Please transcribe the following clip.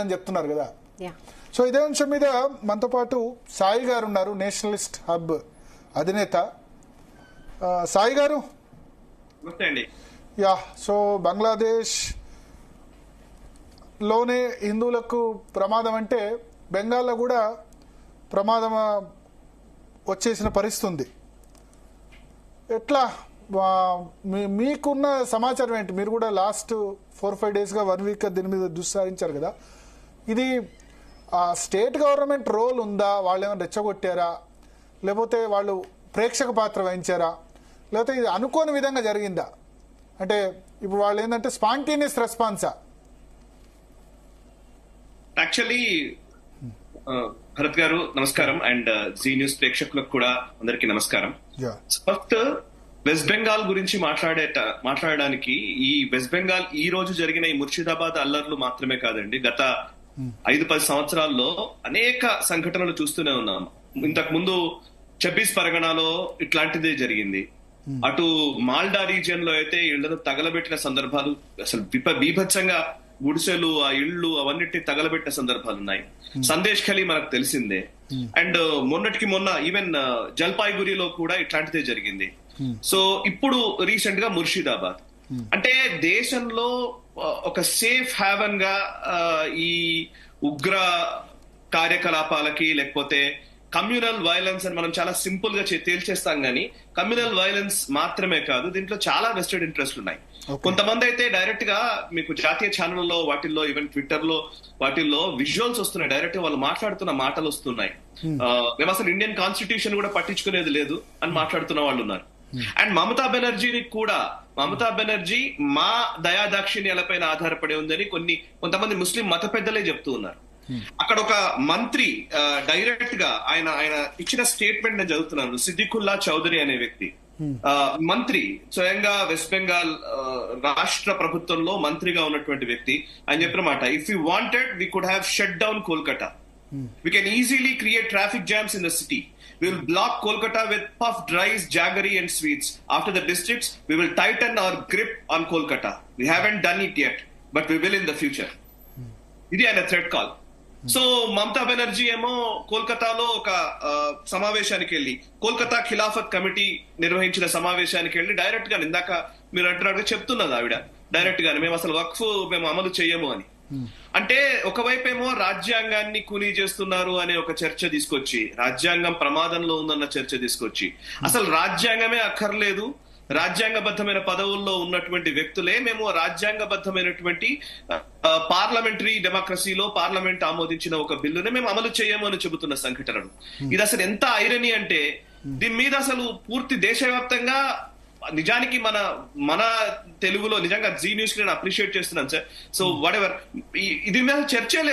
అని చెప్తున్నారు కదా. Yeah. సో ఇదే అంశం మీద మనతో పాటు సాయి గారు ఉన్నారు, నేషనలిస్ట్ హబ్ అధినేత. సాయి గారు, యా. సో బంగ్లాదేశ్ లోనే హిందువులకు ప్రమాదం అంటే బెంగాల్లో కూడా ప్రమాదం వచ్చేసిన పరిస్థితి ఉంది. ఎట్లా మీకున్న సమాచారం ఏంటి? మీరు కూడా లాస్ట్ 4-5 డేస్గా 1 వీక్ దీని మీద దుస్సారించారు కదా. ఇది స్టేట్ గవర్నమెంట్ రోల్ ఉందా? వాళ్ళు ఏమైనా రెచ్చగొట్టారా, లేకపోతే వాళ్ళు ప్రేక్షక పాత్ర వహించారా, లేకపోతే ఇది అనుకోని విధంగా జరిగిందా? అంటే ఇప్పుడు వాళ్ళు ఏంటంటే స్పాంటేనియస్ రెస్పాన్సా? యాక్చువల్లీ భరత్ గారు నమస్కారం, అండ్ జీ న్యూస్ ప్రేక్షకులకు కూడా అందరికీ నమస్కారం. ఫస్ట్ వెస్ట్ బెంగాల్ గురించి మాట్లాడడానికి ఈ వెస్ట్ బెంగాల్ ఈ రోజు జరిగిన ఈ ముర్షిదాబాద్ అల్లర్లు మాత్రమే కాదండి, గత 5-10 సంవత్సరాల్లో అనేక సంఘటనలు చూస్తూనే ఉన్నాం. ఇంతకు ముందు 26 పరగణాలో ఇట్లాంటిదే జరిగింది. అటు మాల్డా రీజియన్ లో అయితే ఇళ్లను తగలబెట్టిన సందర్భాలు, అసలు బీభత్సంగా గుడిసెలు, ఆ ఇళ్లు అవన్నిటిని తగలబెట్టిన సందర్భాలు ఉన్నాయి. సందేశ్ ఖలీ మనకు తెలిసిందే. అండ్ మొన్నటికి మొన్న ఈవెన్ జల్పాయిగురిలో కూడా ఇట్లాంటిదే జరిగింది. సో ఇప్పుడు రీసెంట్ గా ముర్షిదాబాద్ అంటే దేశంలో ఒక సేఫ్ హ్యావెన్ గా ఈ ఉగ్ర కార్యకలాపాలకి, లేకపోతే కమ్యూనల్ వైలెన్స్ అని మనం చాలా సింపుల్ గా తేల్చేస్తాం, కానీ కమ్యూనల్ వైలెన్స్ మాత్రమే కాదు, దీంట్లో చాలా వెస్టెడ్ ఇంట్రెస్ట్ ఉన్నాయి. కొంతమంది అయితే డైరెక్ట్ గా మీకు జాతీయ ఛానల్లో వాటిల్లో ఈవెన్ ట్విట్టర్ లో వాటిల్లో విజువల్స్ వస్తున్నాయి, డైరెక్ట్ వాళ్ళు మాట్లాడుతున్న మాటలు వస్తున్నాయి. మేము అసలు ఇండియన్ కాన్స్టిట్యూషన్ కూడా పట్టించుకునేది లేదు అని మాట్లాడుతున్న వాళ్ళు ఉన్నారు. అండ్ మమతా బెనర్జీ మా దయాదాక్షిణ్యాలపైన ఆధారపడి ఉందని కొంతమంది ముస్లిం మత పెద్దలే చెప్తూ ఉన్నారు. అక్కడ ఒక మంత్రి డైరెక్ట్ గా ఆయన ఇచ్చిన స్టేట్మెంట్ నేను చదువుతున్నాను. సిద్దికుల్లా చౌదరి అనే వ్యక్తి, మంత్రి, స్వయంగా వెస్ట్ బెంగాల్ రాష్ట్ర ప్రభుత్వంలో మంత్రిగా ఉన్నటువంటి వ్యక్తి, ఆయన చెప్పిన మాట, if you wanted we could have shut down Kolkata. We can easily create traffic jams in the city. We will block Kolkata with puffed rice, jaggery and sweets. After the districts, we will tighten our grip on Kolkata. We haven't done it yet, but we will in the future. Idi ayana threat call. So Mamata Banerjee ఏమో కోల్కతాలో ఒక సమావేశానికి వెళ్ళి, Kolkata Khilafat committee నిర్వహించిన సమావేశానికి వెళ్ళి direct గా, ఇందాక మీరు అంటున్నట్టుగా చెప్తున్నది ఆవిడ డైరెక్ట్ గానే, మేము అసలు వక్ఫ్ మేము అమలు చేయము అని. అంటే ఒకవైపు ఏమో రాజ్యాంగాన్ని కూనీ చేస్తున్నారు అనే ఒక చర్చ తీసుకొచ్చి, రాజ్యాంగం ప్రమాదంలో ఉందన్న చర్చ తీసుకొచ్చి, అసలు రాజ్యాంగమే అక్కర్లేదు, రాజ్యాంగబద్ధమైన పదవుల్లో ఉన్నటువంటి వ్యక్తులే మేము రాజ్యాంగబద్ధమైనటువంటి పార్లమెంటరీ డెమోక్రసీలో పార్లమెంట్ ఆమోదించిన ఒక బిల్లునే మేము అమలు చేయము అని చెబుతున్న సంఘటనలు. ఇది అసలు ఎంత ఐరనీ అంటే, దీని మీద అసలు పూర్తి దేశవ్యాప్తంగా నిజానికి మన తెలుగులో నిజంగా జీ న్యూస్ కి నేను అప్రిషియేట్ చేస్తున్నాను సార్. సో వాట్ ఎవర్ ఇది మీద చర్చ